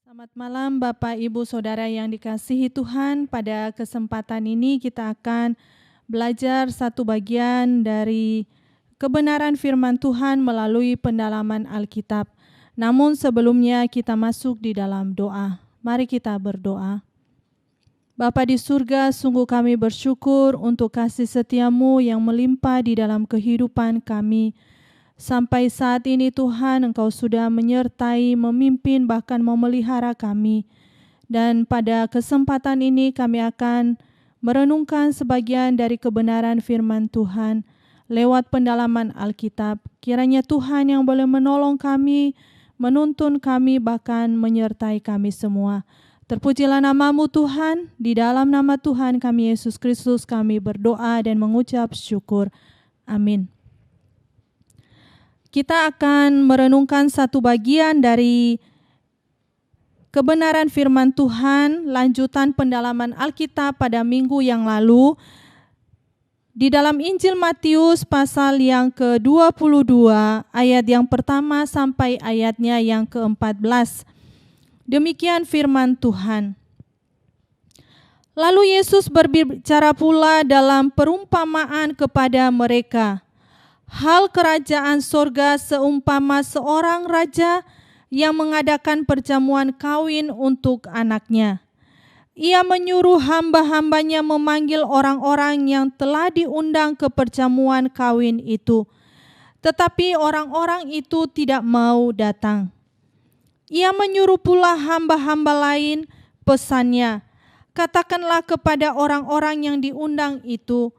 Selamat malam Bapak, Ibu, Saudara yang dikasihi Tuhan. Pada kesempatan ini kita akan belajar satu bagian dari kebenaran firman Tuhan melalui pendalaman Alkitab. Namun sebelumnya kita masuk di dalam doa. Mari kita berdoa. Bapa di surga, sungguh kami bersyukur untuk kasih setia-Mu yang melimpah di dalam kehidupan kami. Sampai saat ini Tuhan, Engkau sudah menyertai, memimpin, bahkan memelihara kami. Dan pada kesempatan ini kami akan merenungkan sebagian dari kebenaran firman Tuhan lewat pendalaman Alkitab. Kiranya Tuhan yang boleh menolong kami, menuntun kami, bahkan menyertai kami semua. Terpujilah nama-Mu Tuhan, di dalam nama Tuhan kami Yesus Kristus kami berdoa dan mengucap syukur. Amin. Kita akan merenungkan satu bagian dari kebenaran firman Tuhan, lanjutan pendalaman Alkitab pada minggu yang lalu. Di dalam Injil Matius pasal yang ke-22, ayat yang pertama sampai ayatnya yang ke-14. Demikian firman Tuhan. Lalu Yesus berbicara pula dalam perumpamaan kepada mereka. Hal kerajaan sorga seumpama seorang raja yang mengadakan perjamuan kawin untuk anaknya. Ia menyuruh hamba-hambanya memanggil orang-orang yang telah diundang ke perjamuan kawin itu. Tetapi orang-orang itu tidak mau datang. Ia menyuruh pula hamba-hamba lain, pesannya, katakanlah kepada orang-orang yang diundang itu,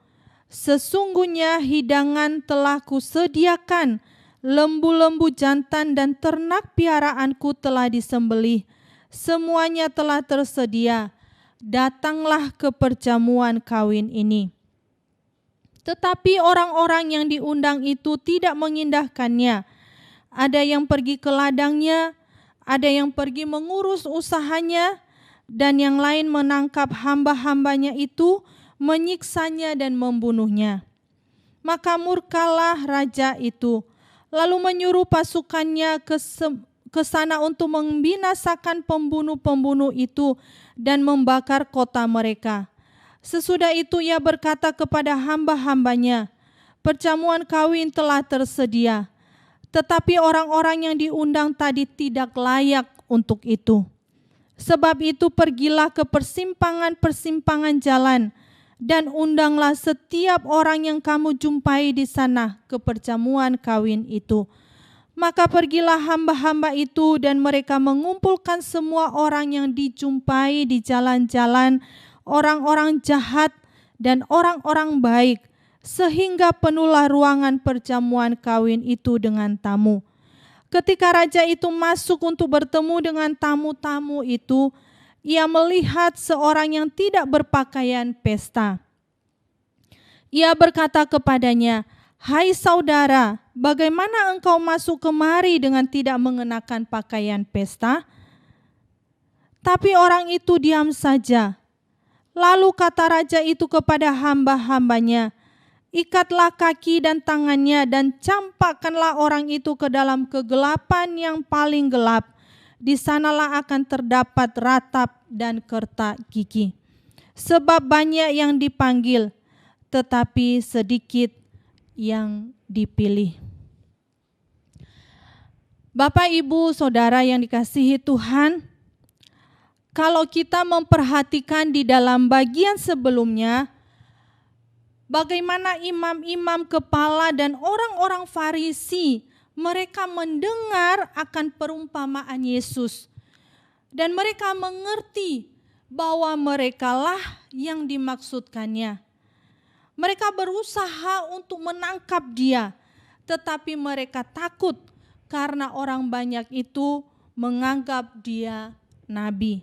sesungguhnya hidangan telah kusediakan, lembu-lembu jantan dan ternak piaraanku telah disembelih, semuanya telah tersedia, datanglah ke perjamuan kawin ini. Tetapi orang-orang yang diundang itu tidak mengindahkannya. Ada yang pergi ke ladangnya, ada yang pergi mengurus usahanya, dan yang lain menangkap hamba-hambanya itu, menyiksanya dan membunuhnya. Maka murkalah raja itu, lalu menyuruh pasukannya ke sana untuk membinasakan pembunuh-pembunuh itu dan membakar kota mereka. Sesudah itu ia berkata kepada hamba-hambanya, perjamuan kawin telah tersedia, tetapi orang-orang yang diundang tadi tidak layak untuk itu. Sebab itu pergilah ke persimpangan-persimpangan jalan, dan undanglah setiap orang yang kamu jumpai di sana ke perjamuan kawin itu. Maka pergilah hamba-hamba itu dan mereka mengumpulkan semua orang yang dijumpai di jalan-jalan, orang-orang jahat dan orang-orang baik, sehingga penuhlah ruangan perjamuan kawin itu dengan tamu. Ketika raja itu masuk untuk bertemu dengan tamu-tamu itu, ia melihat seorang yang tidak berpakaian pesta. Ia berkata kepadanya, "Hai saudara, bagaimana engkau masuk kemari dengan tidak mengenakan pakaian pesta?" Tapi orang itu diam saja. Lalu kata raja itu kepada hamba-hambanya, "Ikatlah kaki dan tangannya dan campakkanlah orang itu ke dalam kegelapan yang paling gelap. Di sanalah akan terdapat ratap dan kertak gigi. Sebab banyak yang dipanggil, tetapi sedikit yang dipilih." Bapak, Ibu, Saudara yang dikasihi Tuhan, kalau kita memperhatikan di dalam bagian sebelumnya, bagaimana imam-imam kepala dan orang-orang Farisi mereka mendengar akan perumpamaan Yesus dan mereka mengerti bahwa merekalah yang dimaksudkannya. Mereka berusaha untuk menangkap dia, tetapi mereka takut karena orang banyak itu menganggap dia nabi.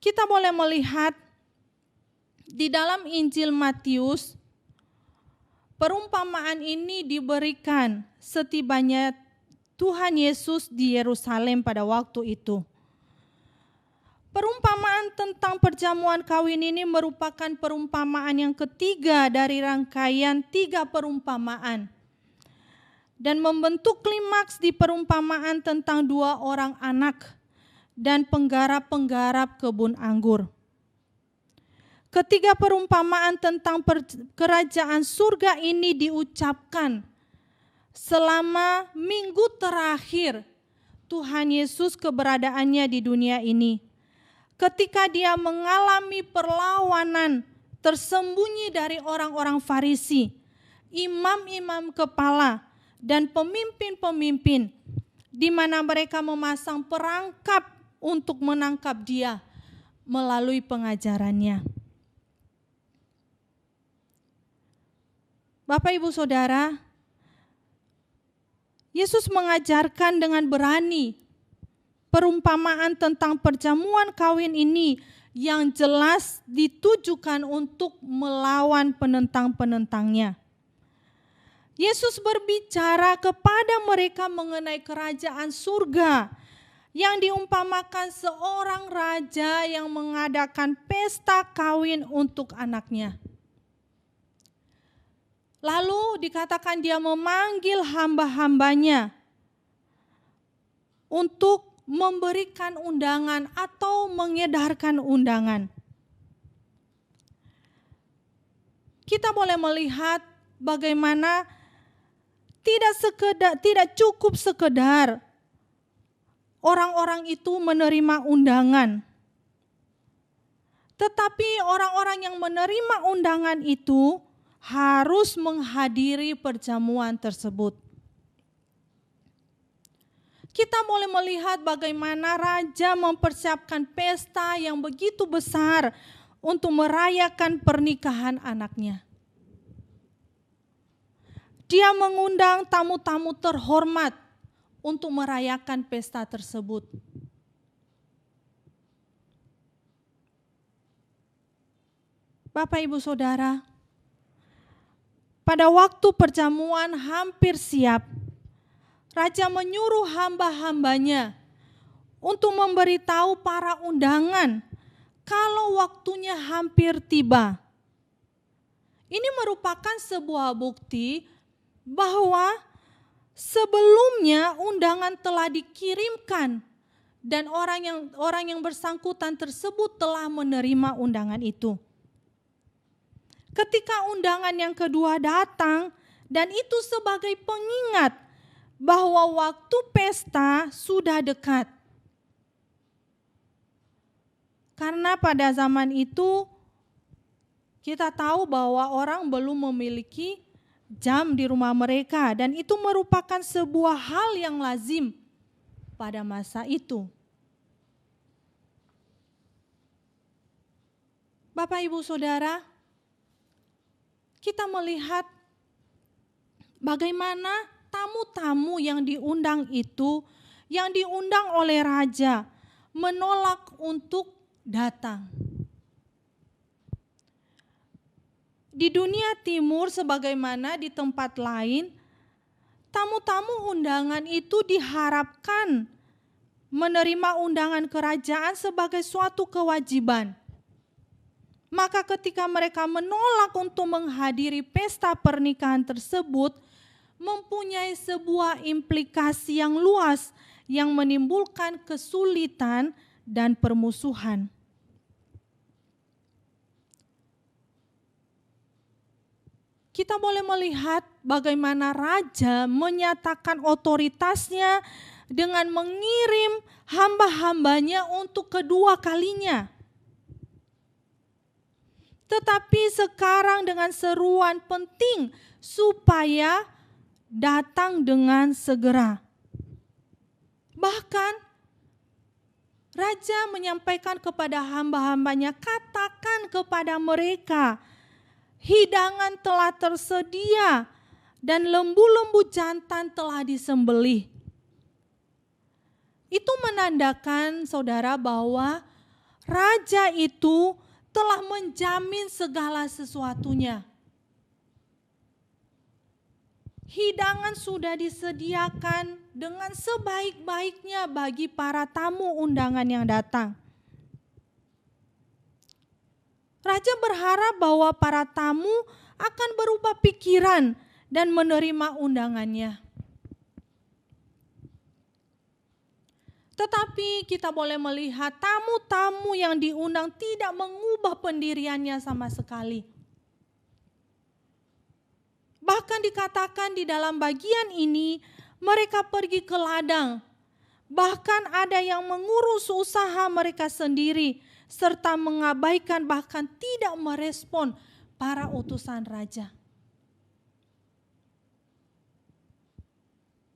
Kita boleh melihat di dalam Injil Matius, perumpamaan ini diberikan setibanya Tuhan Yesus di Yerusalem pada waktu itu. Perumpamaan tentang perjamuan kawin ini merupakan perumpamaan yang ketiga dari rangkaian 3 perumpamaan. dan membentuk klimaks di perumpamaan tentang dua orang anak dan penggarap-penggarap kebun anggur. Ketiga perumpamaan tentang kerajaan surga ini diucapkan selama minggu terakhir Tuhan Yesus keberadaannya di dunia ini. Ketika dia mengalami perlawanan tersembunyi dari orang-orang Farisi, imam-imam kepala, dan pemimpin-pemimpin, di mana mereka memasang perangkap untuk menangkap dia melalui pengajarannya. Bapak, Ibu, Saudara, Yesus mengajarkan dengan berani perumpamaan tentang perjamuan kawin ini yang jelas ditujukan untuk melawan penentang-penentangnya. Yesus berbicara kepada mereka mengenai kerajaan surga yang diumpamakan seorang raja yang mengadakan pesta kawin untuk anaknya. Lalu dikatakan dia memanggil hamba-hambanya untuk memberikan undangan atau mengedarkan undangan. Kita boleh melihat bagaimana tidak cukup sekedar orang-orang itu menerima undangan. Tetapi orang-orang yang menerima undangan itu harus menghadiri perjamuan tersebut. Kita boleh melihat bagaimana raja mempersiapkan pesta yang begitu besar untuk merayakan pernikahan anaknya. Dia mengundang tamu-tamu terhormat untuk merayakan pesta tersebut. Bapak, Ibu, Saudara, pada waktu perjamuan hampir siap, raja menyuruh hamba-hambanya untuk memberitahu para undangan kalau waktunya hampir tiba. Ini merupakan sebuah bukti bahwa sebelumnya undangan telah dikirimkan dan orang yang bersangkutan tersebut telah menerima undangan itu. Ketika undangan yang kedua datang, dan itu sebagai pengingat bahwa waktu pesta sudah dekat. Karena pada zaman itu kita tahu bahwa orang belum memiliki jam di rumah mereka, dan itu merupakan sebuah hal yang lazim pada masa itu. Bapak, Ibu, Saudara, kita melihat bagaimana tamu-tamu yang diundang itu, yang diundang oleh raja, menolak untuk datang. Di dunia timur sebagaimana di tempat lain, tamu-tamu undangan itu diharapkan menerima undangan kerajaan sebagai suatu kewajiban. Maka ketika mereka menolak untuk menghadiri pesta pernikahan tersebut, mempunyai sebuah implikasi yang luas yang menimbulkan kesulitan dan permusuhan. Kita boleh melihat bagaimana raja menyatakan otoritasnya dengan mengirim hamba-hambanya untuk kedua kalinya. Tetapi sekarang dengan seruan penting supaya datang dengan segera. Bahkan raja menyampaikan kepada hamba-hambanya, katakan kepada mereka, hidangan telah tersedia dan lembu-lembu jantan telah disembelih. Itu menandakan, saudara, bahwa raja itu telah menjamin segala sesuatunya. Hidangan sudah disediakan dengan sebaik-baiknya bagi para tamu undangan yang datang. Raja berharap bahwa para tamu akan berubah pikiran dan menerima undangannya. Tetapi kita boleh melihat tamu-tamu yang diundang tidak mengubah pendiriannya sama sekali. Bahkan dikatakan di dalam bagian ini mereka pergi ke ladang. Bahkan ada yang mengurus usaha mereka sendiri serta mengabaikan bahkan tidak merespon para utusan raja.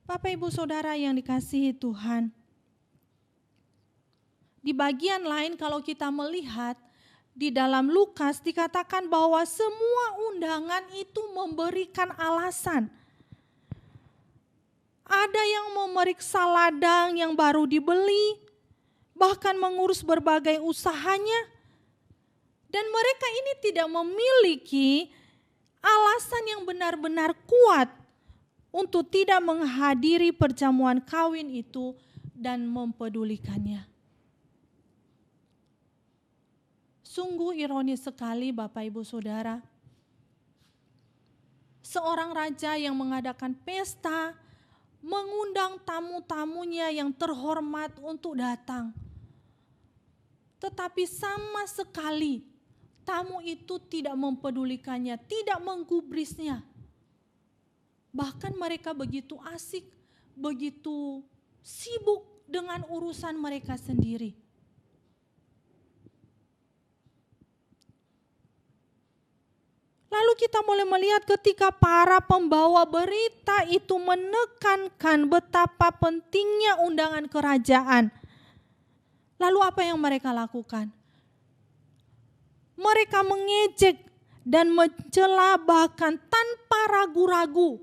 Bapak Ibu Saudara yang dikasihi Tuhan, di bagian lain kalau kita melihat di dalam Lukas dikatakan bahwa semua undangan itu memberikan alasan. Ada yang memeriksa ladang yang baru dibeli, bahkan mengurus berbagai usahanya. Dan mereka ini tidak memiliki alasan yang benar-benar kuat untuk tidak menghadiri perjamuan kawin itu dan mempedulikannya. Sungguh ironis sekali Bapak Ibu Saudara. Seorang raja yang mengadakan pesta, mengundang tamu-tamunya yang terhormat untuk datang. Tetapi sama sekali tamu itu tidak mempedulikannya, tidak menggubrisnya. Bahkan mereka begitu asik, begitu sibuk dengan urusan mereka sendiri. Lalu kita boleh melihat ketika para pembawa berita itu menekankan betapa pentingnya undangan kerajaan. Lalu apa yang mereka lakukan? Mereka mengejek dan mencela bahkan tanpa ragu-ragu.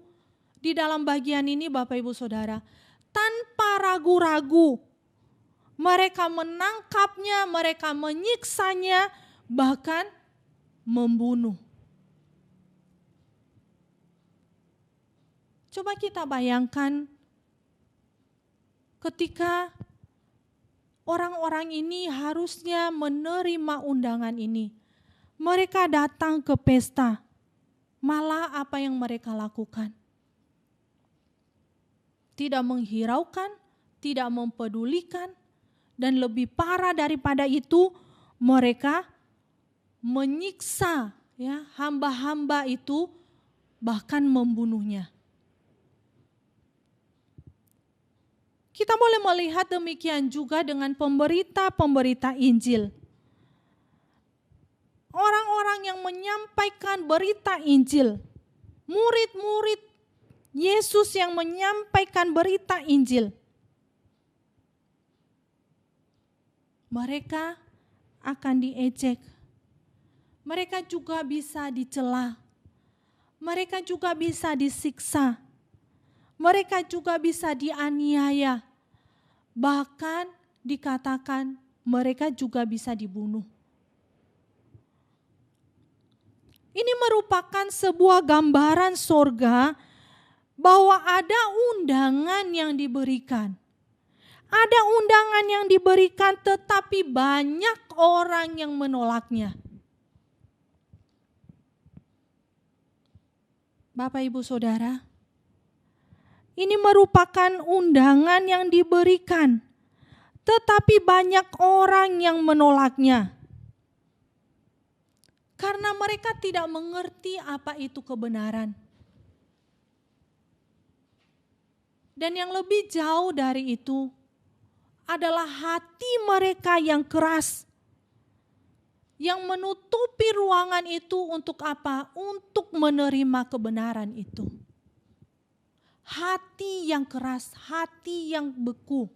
Di dalam bagian ini Bapak Ibu Saudara, tanpa ragu-ragu mereka menangkapnya, mereka menyiksanya, bahkan membunuh. Coba kita bayangkan ketika orang-orang ini harusnya menerima undangan ini. Mereka datang ke pesta, malah apa yang mereka lakukan? Tidak menghiraukan, tidak mempedulikan, dan lebih parah daripada itu, mereka menyiksa ya hamba-hamba itu, bahkan membunuhnya. Kita boleh melihat demikian juga dengan pemberita-pemberita Injil. Orang-orang yang menyampaikan berita Injil, murid-murid Yesus yang menyampaikan berita Injil, mereka akan diejek. Mereka juga bisa dicela. Mereka juga bisa disiksa. Mereka juga bisa dianiaya. Bahkan dikatakan mereka juga bisa dibunuh. Ini merupakan sebuah gambaran sorga bahwa ada undangan yang diberikan. Ada undangan yang diberikan tetapi banyak orang yang menolaknya. Bapak Ibu Saudara, ini merupakan undangan yang diberikan, tetapi banyak orang yang menolaknya. Karena mereka tidak mengerti apa itu kebenaran. Dan yang lebih jauh dari itu adalah hati mereka yang keras, yang menutupi ruangan itu untuk apa? Untuk menerima kebenaran itu. Hati yang keras, hati yang beku,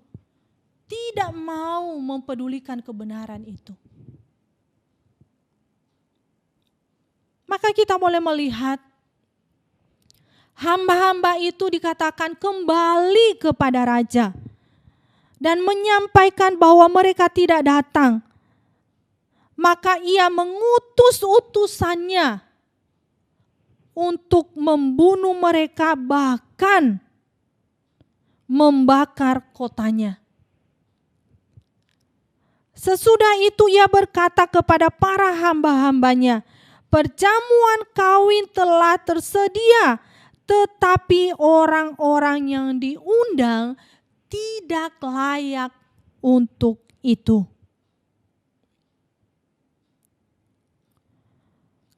tidak mau mempedulikan kebenaran itu. Maka kita boleh melihat hamba-hamba itu dikatakan kembali kepada raja dan menyampaikan bahwa mereka tidak datang. Maka ia mengutus utusannya untuk membunuh mereka, bahkan membakar kotanya. Sesudah itu ia berkata kepada para hamba-hambanya, perjamuan kawin telah tersedia, tetapi orang-orang yang diundang tidak layak untuk itu.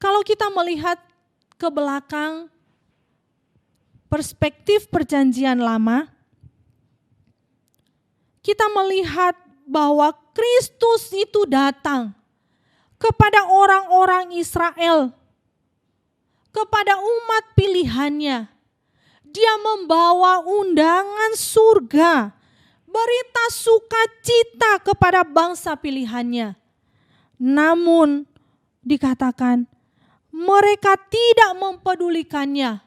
Kalau kita melihat ke belakang perspektif perjanjian lama, kita melihat bahwa Kristus itu datang kepada orang-orang Israel, kepada umat pilihannya. Dia membawa undangan surga, berita sukacita kepada bangsa pilihannya. Namun dikatakan mereka tidak mempedulikannya,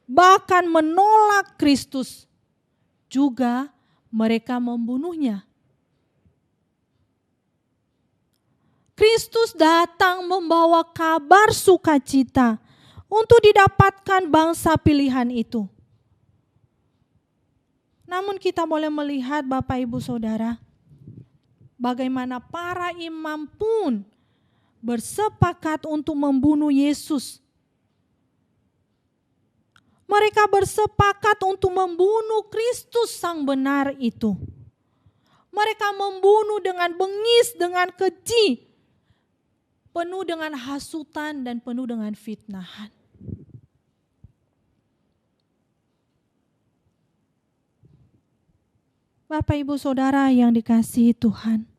bahkan menolak Kristus. Juga mereka membunuhnya. Kristus datang membawa kabar sukacita untuk didapatkan bangsa pilihan itu. Namun kita boleh melihat Bapak Ibu Saudara, bagaimana para imam pun bersepakat untuk membunuh Yesus. Mereka bersepakat untuk membunuh Kristus sang benar itu. Mereka membunuh dengan bengis, dengan keji, penuh dengan hasutan dan penuh dengan fitnahan. Bapak Ibu Saudara yang dikasihi Tuhan,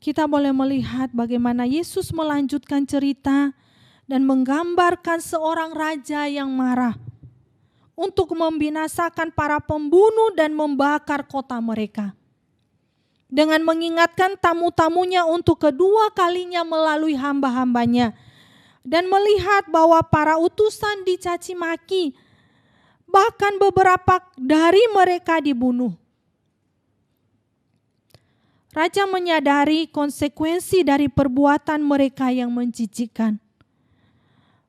kita boleh melihat bagaimana Yesus melanjutkan cerita dan menggambarkan seorang raja yang marah untuk membinasakan para pembunuh dan membakar kota mereka. Dengan mengingatkan tamu-tamunya untuk kedua kalinya melalui hamba-hambanya. Dan melihat bahwa para utusan dicaci maki, bahkan beberapa dari mereka dibunuh. Raja menyadari konsekuensi dari perbuatan mereka yang menjijikkan.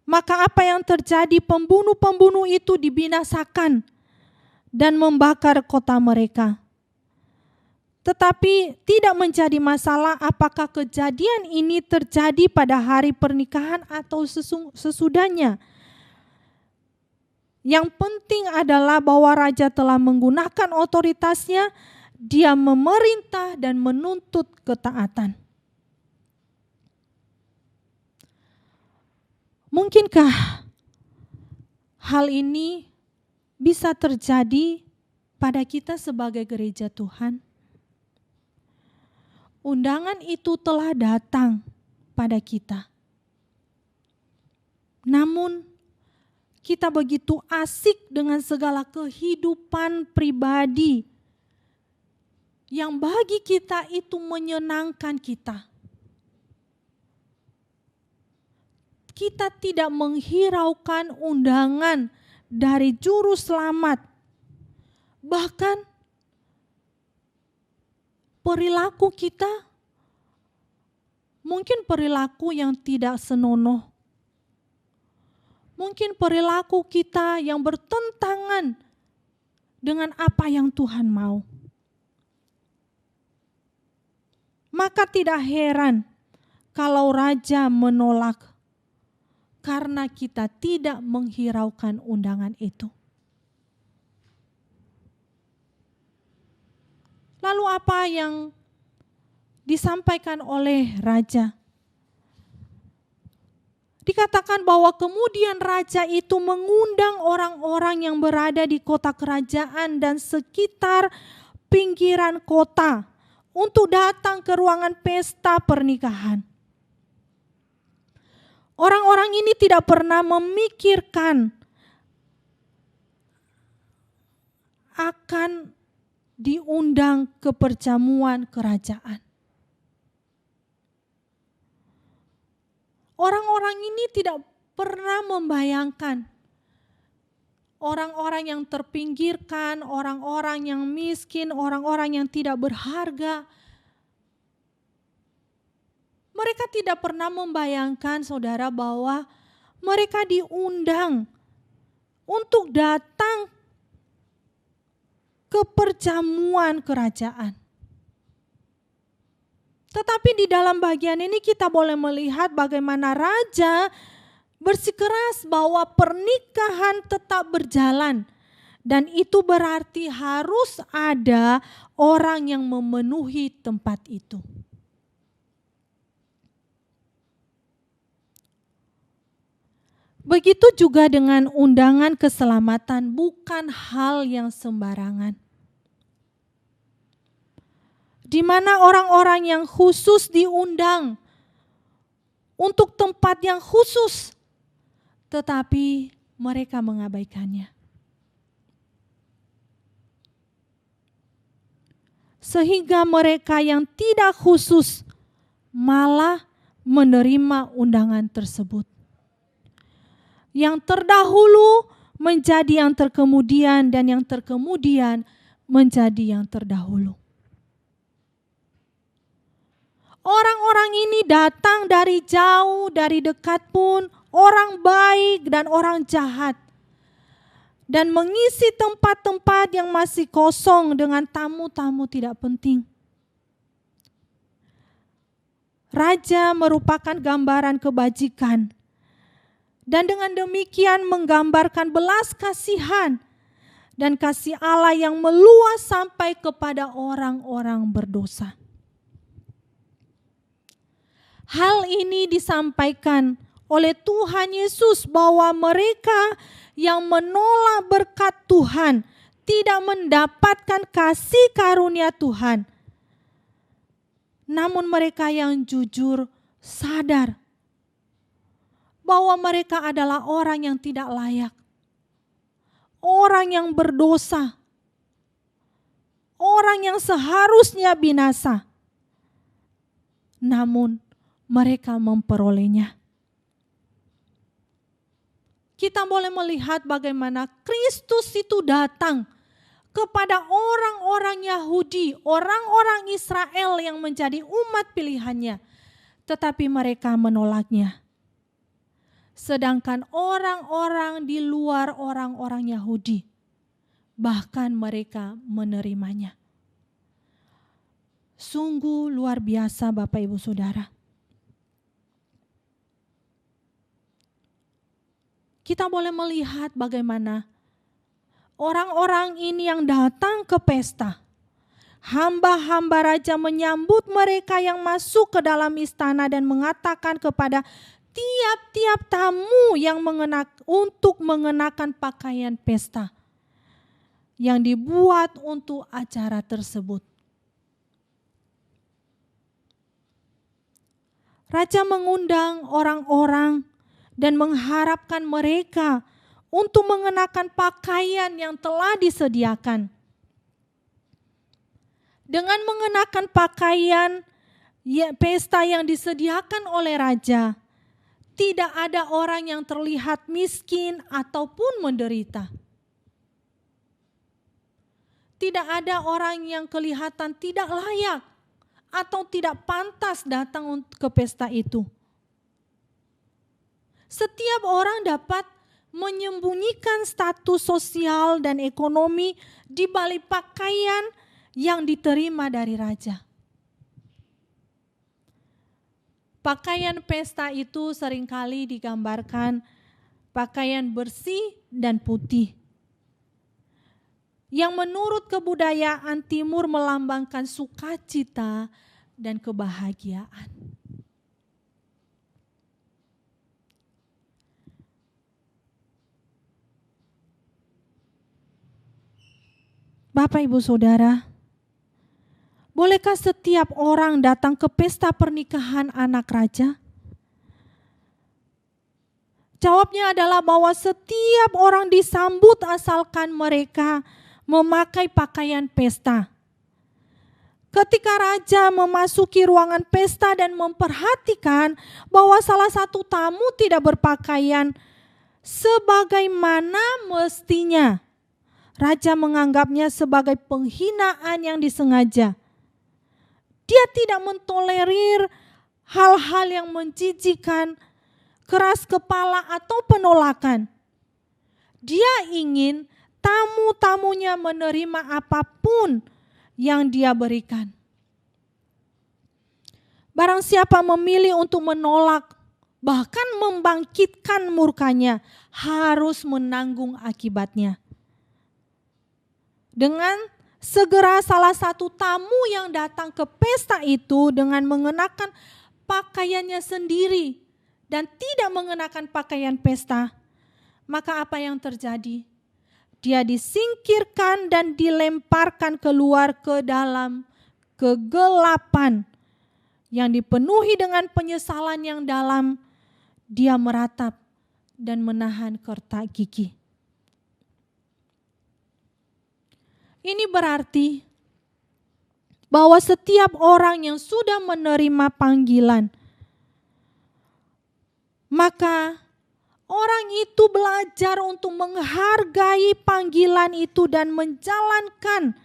Maka apa yang terjadi, pembunuh-pembunuh itu dibinasakan dan membakar kota mereka. Tetapi tidak menjadi masalah apakah kejadian ini terjadi pada hari pernikahan atau sesudahnya. Yang penting adalah bahwa raja telah menggunakan otoritasnya, dia memerintah dan menuntut ketaatan. Mungkinkah hal ini bisa terjadi pada kita sebagai gereja Tuhan? Undangan itu telah datang pada kita. Namun kita begitu asik dengan segala kehidupan pribadi yang bagi kita itu menyenangkan kita. Kita tidak menghiraukan undangan dari juru selamat. Bahkan perilaku kita mungkin perilaku yang tidak senonoh. Mungkin perilaku kita yang bertentangan dengan apa yang Tuhan mau. Maka tidak heran kalau raja menolak karena kita tidak menghiraukan undangan itu. Lalu apa yang disampaikan oleh raja? Dikatakan bahwa kemudian raja itu mengundang orang-orang yang berada di kota kerajaan dan sekitar pinggiran kota untuk datang ke ruangan pesta pernikahan. Orang-orang ini tidak pernah memikirkan akan diundang ke perjamuan kerajaan. Orang-orang ini tidak pernah membayangkan orang-orang yang terpinggirkan, orang-orang yang miskin, orang-orang yang tidak berharga. Mereka tidak pernah membayangkan, saudara, bahwa mereka diundang untuk datang ke perjamuan kerajaan. Tetapi di dalam bagian ini kita boleh melihat bagaimana raja bersikeras bahwa pernikahan tetap berjalan Dan itu berarti harus ada orang yang memenuhi tempat itu. Begitu juga dengan undangan keselamatan, bukan hal yang sembarangan. Di mana orang-orang yang khusus diundang untuk tempat yang khusus, tetapi mereka mengabaikannya. Sehingga mereka yang tidak khusus malah menerima undangan tersebut. Yang terdahulu menjadi yang terkemudian dan yang terkemudian menjadi yang terdahulu. Orang-orang ini datang dari jauh, dari dekat pun, orang baik dan orang jahat. Dan mengisi tempat-tempat yang masih kosong dengan tamu-tamu tidak penting. Raja merupakan gambaran kebajikan. Dan dengan demikian menggambarkan belas kasihan dan kasih Allah yang meluas sampai kepada orang-orang berdosa. Hal ini disampaikan oleh Tuhan Yesus bahwa mereka yang menolak berkat Tuhan tidak mendapatkan kasih karunia Tuhan. Namun mereka yang jujur sadar bahwa mereka adalah orang yang tidak layak, orang yang berdosa, orang yang seharusnya binasa. Namun mereka memperolehnya. Kita boleh melihat bagaimana Kristus itu datang kepada orang-orang Yahudi, orang-orang Israel yang menjadi umat pilihannya, tetapi mereka menolaknya. Sedangkan orang-orang di luar orang-orang Yahudi, bahkan mereka menerimanya. Sungguh luar biasa Bapak Ibu Saudara. Kita boleh melihat bagaimana orang-orang ini yang datang ke pesta. Hamba-hamba raja menyambut mereka yang masuk ke dalam istana dan mengatakan kepada tiap-tiap tamu yang untuk mengenakan pakaian pesta yang dibuat untuk acara tersebut. Raja mengundang orang-orang dan mengharapkan mereka untuk mengenakan pakaian yang telah disediakan. Dengan mengenakan pakaian pesta yang disediakan oleh raja, tidak ada orang yang terlihat miskin ataupun menderita. Tidak ada orang yang kelihatan tidak layak atau tidak pantas datang ke pesta itu. Setiap orang dapat menyembunyikan status sosial dan ekonomi di balik pakaian yang diterima dari raja. Pakaian pesta itu seringkali digambarkan pakaian bersih dan putih, yang menurut kebudayaan Timur melambangkan sukacita dan kebahagiaan. Bapak Ibu Saudara, bolehkah setiap orang datang ke pesta pernikahan anak raja? Jawabnya adalah bahwa setiap orang disambut asalkan mereka memakai pakaian pesta. Ketika raja memasuki ruangan pesta dan memperhatikan bahwa salah satu tamu tidak berpakaian sebagaimana mestinya, raja menganggapnya sebagai penghinaan yang disengaja. Dia tidak mentolerir hal-hal yang menjijikkan, keras kepala atau penolakan. Dia ingin tamu-tamunya menerima apapun yang dia berikan. Barang siapa memilih untuk menolak, bahkan membangkitkan murkanya, harus menanggung akibatnya. Dengan segera salah satu tamu yang datang ke pesta itu dengan mengenakan pakaiannya sendiri dan tidak mengenakan pakaian pesta, maka apa yang terjadi? Dia disingkirkan dan dilemparkan keluar ke dalam kegelapan yang dipenuhi dengan penyesalan yang dalam. Dia meratap dan menahan kertak gigi. Ini berarti bahwa setiap orang yang sudah menerima panggilan, maka orang itu belajar untuk menghargai panggilan itu dan menjalankan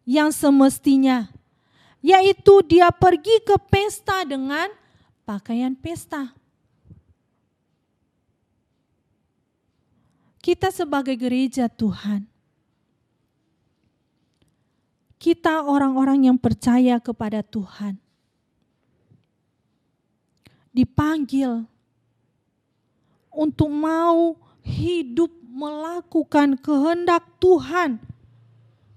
yang semestinya, yaitu dia pergi ke pesta dengan pakaian pesta. Kita sebagai gereja Tuhan, kita orang-orang yang percaya kepada Tuhan, dipanggil untuk mau hidup melakukan kehendak Tuhan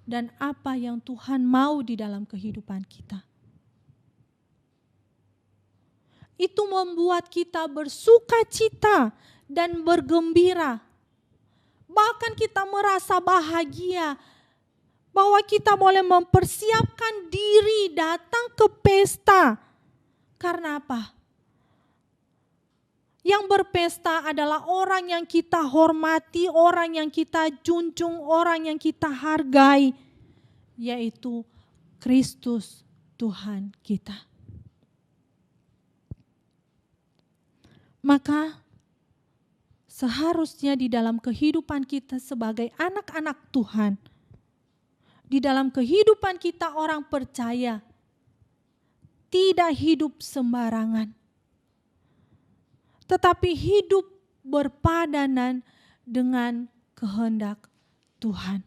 dan apa yang Tuhan mau di dalam kehidupan kita. Itu membuat kita bersuka cita dan bergembira. Bahkan kita merasa bahagia bahwa kita boleh mempersiapkan diri datang ke pesta. Karena apa? Yang berpesta adalah orang yang kita hormati, orang yang kita junjung, orang yang kita hargai, yaitu Kristus Tuhan kita. Maka seharusnya di dalam kehidupan kita sebagai anak-anak Tuhan, di dalam kehidupan kita orang percaya, tidak hidup sembarangan, tetapi hidup berpadanan dengan kehendak Tuhan.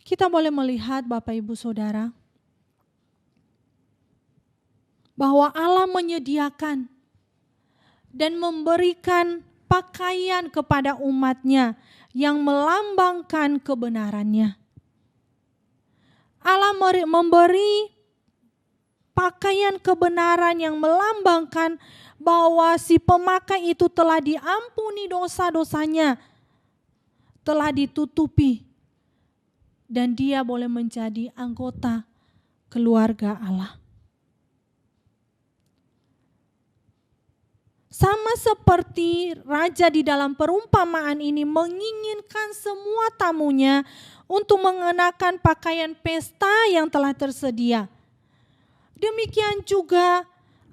Kita boleh melihat Bapak Ibu Saudara, bahwa Allah menyediakan dan memberikan pakaian kepada umatnya yang melambangkan kebenarannya. Allah memberi pakaian kebenaran yang melambangkan bahwa si pemakai itu telah diampuni dosa-dosanya, telah ditutupi, dan dia boleh menjadi anggota keluarga Allah. Sama seperti raja di dalam perumpamaan ini menginginkan semua tamunya untuk mengenakan pakaian pesta yang telah tersedia. Demikian juga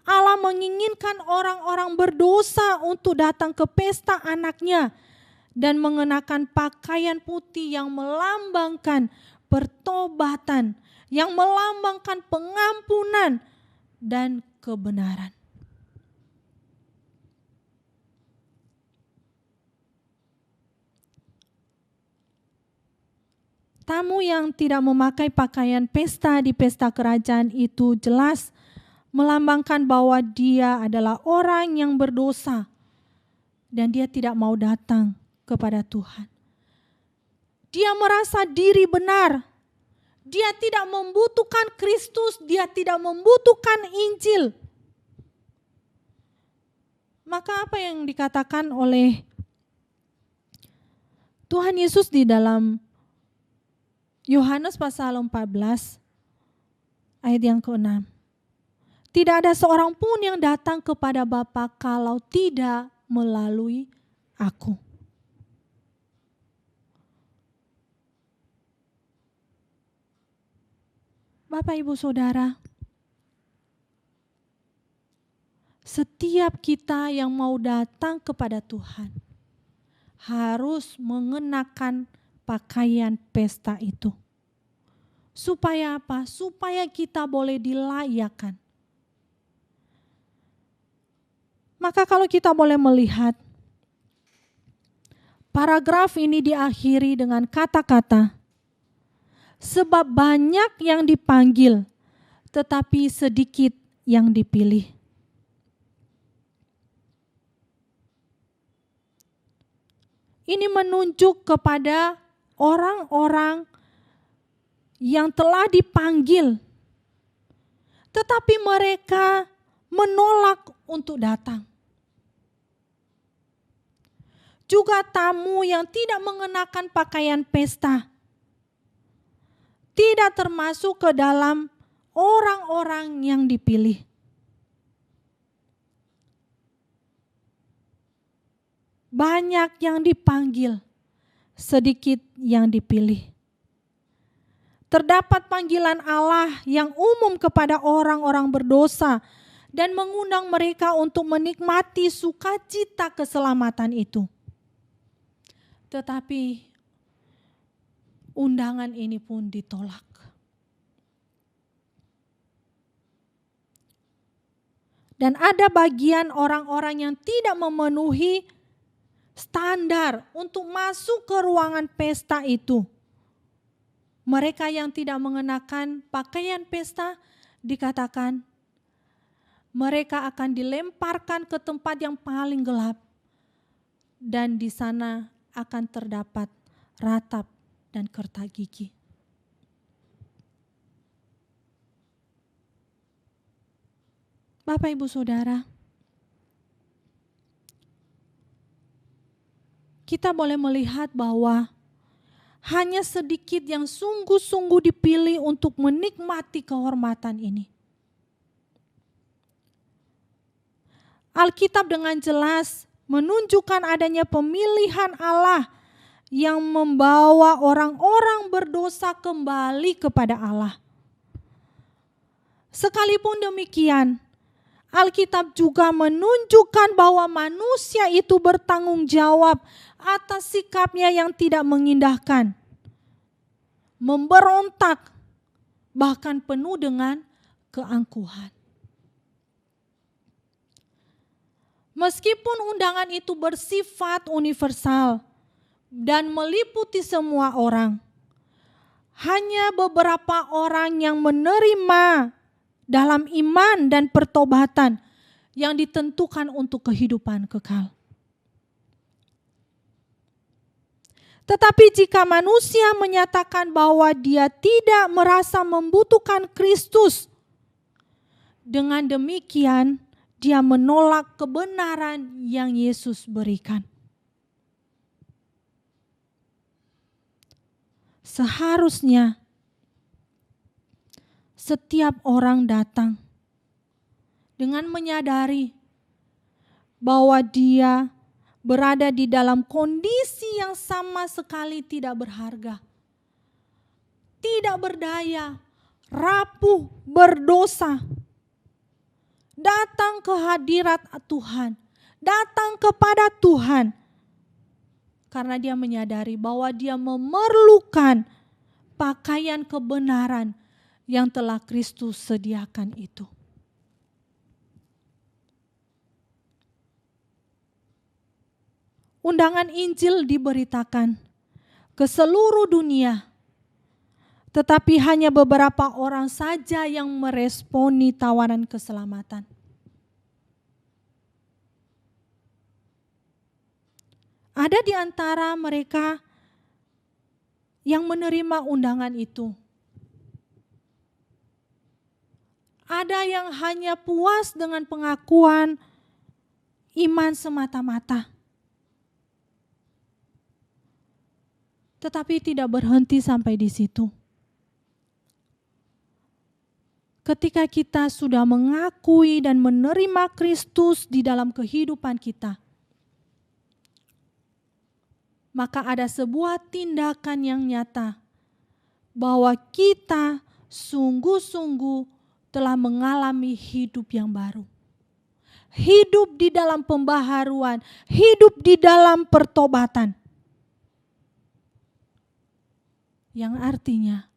Allah menginginkan orang-orang berdosa untuk datang ke pesta anaknya dan mengenakan pakaian putih yang melambangkan pertobatan, yang melambangkan pengampunan dan kebenaran. Tamu yang tidak memakai pakaian pesta di pesta kerajaan itu jelas melambangkan bahwa dia adalah orang yang berdosa dan dia tidak mau datang kepada Tuhan. Dia merasa diri benar. Dia tidak membutuhkan Kristus, dia tidak membutuhkan Injil. Maka apa yang dikatakan oleh Tuhan Yesus di dalam Yohanes pasal 14 ayat yang ke-6. Tidak ada seorang pun yang datang kepada Bapa kalau tidak melalui aku. Bapak Ibu Saudara, setiap kita yang mau datang kepada Tuhan harus mengenakan pakaian pesta itu. Supaya apa? Supaya kita boleh dilayakkan. Maka kalau kita boleh melihat, paragraf ini diakhiri dengan kata-kata, sebab banyak yang dipanggil, tetapi sedikit yang dipilih. Ini menunjuk kepada orang-orang yang telah dipanggil, tetapi mereka menolak untuk datang. Juga tamu yang tidak mengenakan pakaian pesta tidak termasuk ke dalam orang-orang yang dipilih. Banyak yang dipanggil, sedikit yang dipilih. Terdapat panggilan Allah yang umum kepada orang-orang berdosa dan mengundang mereka untuk menikmati sukacita keselamatan itu. Tetapi undangan ini pun ditolak. Dan ada bagian orang-orang yang tidak memenuhi standar untuk masuk ke ruangan pesta itu. Mereka yang tidak mengenakan pakaian pesta dikatakan mereka akan dilemparkan ke tempat yang paling gelap. Dan di sana akan terdapat ratap dan kerta gigi. Bapak Ibu Saudara, kita boleh melihat bahwa hanya sedikit yang sungguh-sungguh dipilih untuk menikmati kehormatan ini. Alkitab dengan jelas menunjukkan adanya pemilihan Allah yang membawa orang-orang berdosa kembali kepada Allah. Sekalipun demikian, Alkitab juga menunjukkan bahwa manusia itu bertanggung jawab atas sikapnya yang tidak mengindahkan, memberontak, bahkan penuh dengan keangkuhan. Meskipun undangan itu bersifat universal dan meliputi semua orang, hanya beberapa orang yang menerima dalam iman dan pertobatan yang ditentukan untuk kehidupan kekal. Tetapi jika manusia menyatakan bahwa dia tidak merasa membutuhkan Kristus, dengan demikian dia menolak kebenaran yang Yesus berikan. Seharusnya setiap orang datang dengan menyadari bahwa dia berada di dalam kondisi yang sama sekali tidak berharga, tidak berdaya, rapuh, berdosa. Datang ke hadirat Tuhan, datang kepada Tuhan, karena dia menyadari bahwa dia memerlukan pakaian kebenaran yang telah Kristus sediakan itu. Undangan Injil diberitakan ke seluruh dunia, tetapi hanya beberapa orang saja yang meresponi tawaran keselamatan. Ada di antara mereka yang menerima undangan itu. Ada yang hanya puas dengan pengakuan iman semata-mata. Tetapi tidak berhenti sampai di situ. Ketika kita sudah mengakui dan menerima Kristus di dalam kehidupan kita, maka ada sebuah tindakan yang nyata bahwa kita sungguh-sungguh telah mengalami hidup yang baru. Hidup di dalam pembaharuan, hidup di dalam pertobatan. Yang artinya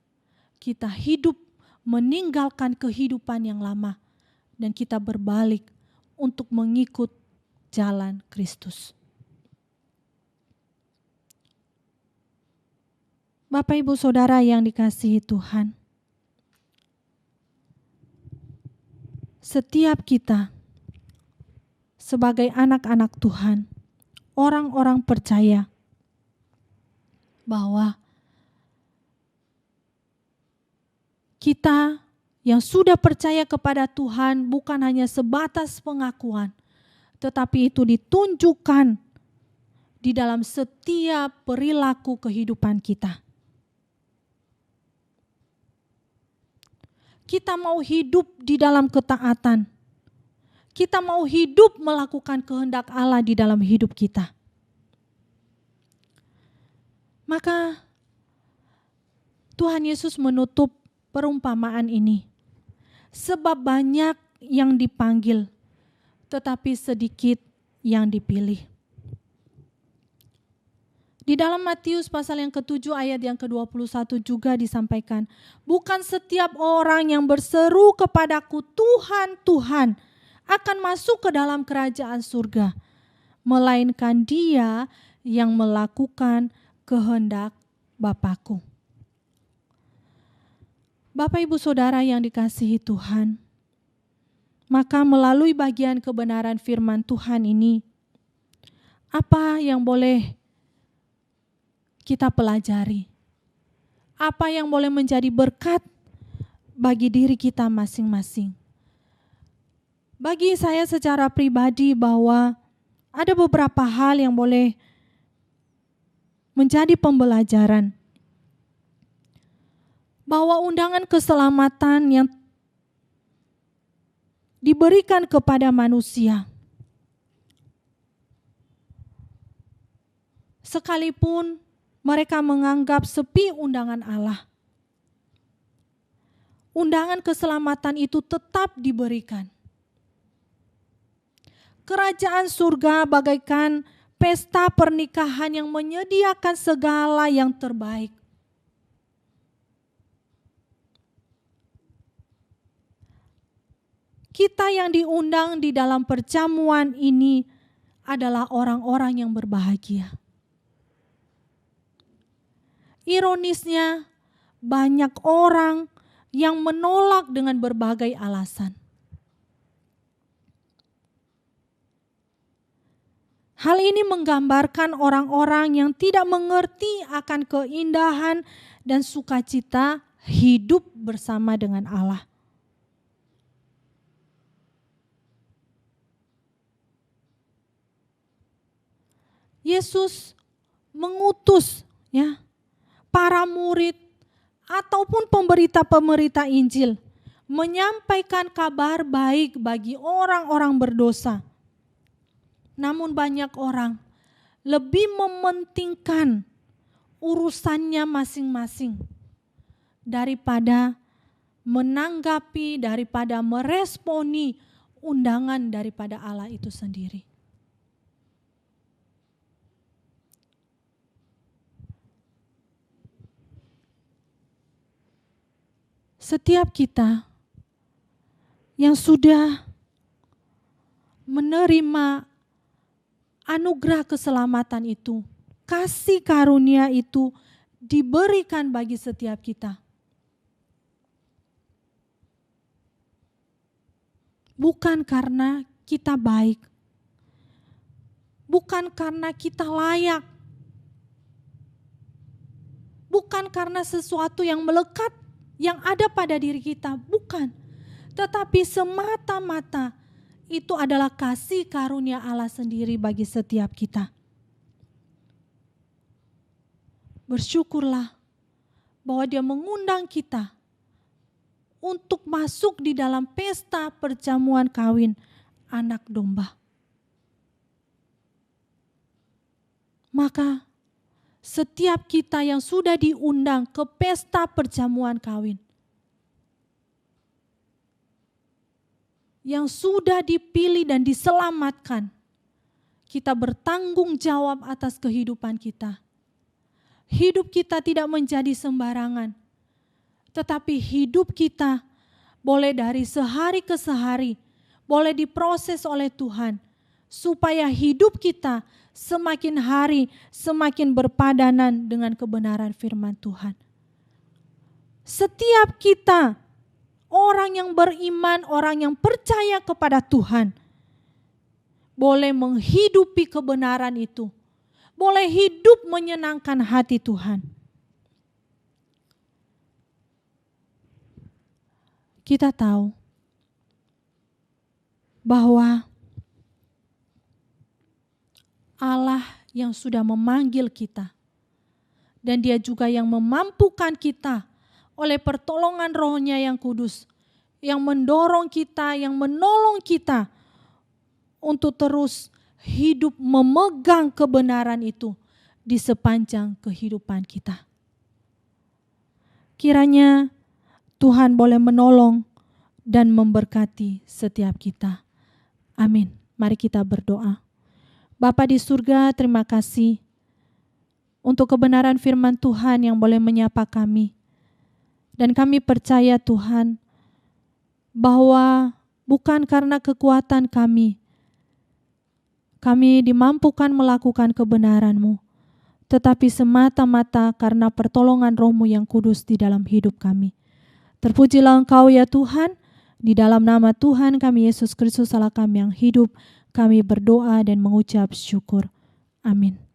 kita hidup meninggalkan kehidupan yang lama dan kita berbalik untuk mengikut jalan Kristus. Bapak Ibu Saudara yang dikasihi Tuhan, setiap kita sebagai anak-anak Tuhan, orang-orang percaya, bahwa kita yang sudah percaya kepada Tuhan bukan hanya sebatas pengakuan, tetapi itu ditunjukkan di dalam setiap perilaku kehidupan kita. Kita mau hidup di dalam ketaatan. Kita mau hidup melakukan kehendak Allah di dalam hidup kita. Maka Tuhan Yesus menutup perumpamaan ini. Sebab banyak yang dipanggil, tetapi sedikit yang dipilih. Di dalam Matius pasal yang ke-7 ayat yang ke-21 juga disampaikan, bukan setiap orang yang berseru kepadaku Tuhan, Tuhan akan masuk ke dalam kerajaan surga, melainkan dia yang melakukan kehendak Bapa-Ku. Bapak Ibu Saudara yang dikasihi Tuhan, maka melalui bagian kebenaran firman Tuhan ini, apa yang boleh kita pelajari? Apa yang boleh menjadi berkat bagi diri kita masing-masing? Bagi saya secara pribadi bahwa ada beberapa hal yang boleh menjadi pembelajaran. Bahwa undangan keselamatan yang diberikan kepada manusia, sekalipun mereka menganggap sepi undangan Allah, undangan keselamatan itu tetap diberikan. Kerajaan surga bagaikan pesta pernikahan yang menyediakan segala yang terbaik. Kita yang diundang di dalam perjamuan ini adalah orang-orang yang berbahagia. Ironisnya, banyak orang yang menolak dengan berbagai alasan. Hal ini menggambarkan orang-orang yang tidak mengerti akan keindahan dan sukacita hidup bersama dengan Allah. Yesus mengutus para murid ataupun pemberita-pemberita Injil menyampaikan kabar baik bagi orang-orang berdosa. Namun banyak orang lebih mementingkan urusannya masing-masing daripada menanggapi, daripada meresponi undangan daripada Allah itu sendiri. Setiap kita yang sudah menerima anugerah keselamatan itu, kasih karunia itu diberikan bagi setiap kita. Bukan karena kita baik, bukan karena kita layak, bukan karena sesuatu yang melekat yang ada pada diri kita, bukan. Tetapi semata-mata itu adalah kasih karunia Allah sendiri bagi setiap kita. Bersyukurlah bahwa Dia mengundang kita untuk masuk di dalam pesta perjamuan kawin anak domba. Maka setiap kita yang sudah diundang ke pesta perjamuan kawin, yang sudah dipilih dan diselamatkan, kita bertanggung jawab atas kehidupan kita. Hidup kita tidak menjadi sembarangan, tetapi hidup kita boleh dari sehari ke sehari, boleh diproses oleh Tuhan, supaya hidup kita semakin hari semakin berpadanan dengan kebenaran firman Tuhan. Setiap kita, orang yang beriman, orang yang percaya kepada Tuhan, boleh menghidupi kebenaran itu, boleh hidup menyenangkan hati Tuhan. Kita tahu bahwa Allah yang sudah memanggil kita, dan Dia juga yang memampukan kita oleh pertolongan Roh-Nya yang kudus, yang mendorong kita, yang menolong kita untuk terus hidup memegang kebenaran itu di sepanjang kehidupan kita. Kiranya Tuhan boleh menolong dan memberkati setiap kita. Amin. Mari kita berdoa. Bapa di surga, terima kasih untuk kebenaran firman Tuhan yang boleh menyapa kami. Dan kami percaya Tuhan bahwa bukan karena kekuatan kami dimampukan melakukan kebenaran-Mu, tetapi semata-mata karena pertolongan Roh-Mu yang kudus di dalam hidup kami. Terpujilah Engkau ya Tuhan, di dalam nama Tuhan kami Yesus Kristus Allah kami yang hidup, kami berdoa dan mengucap syukur. Amin.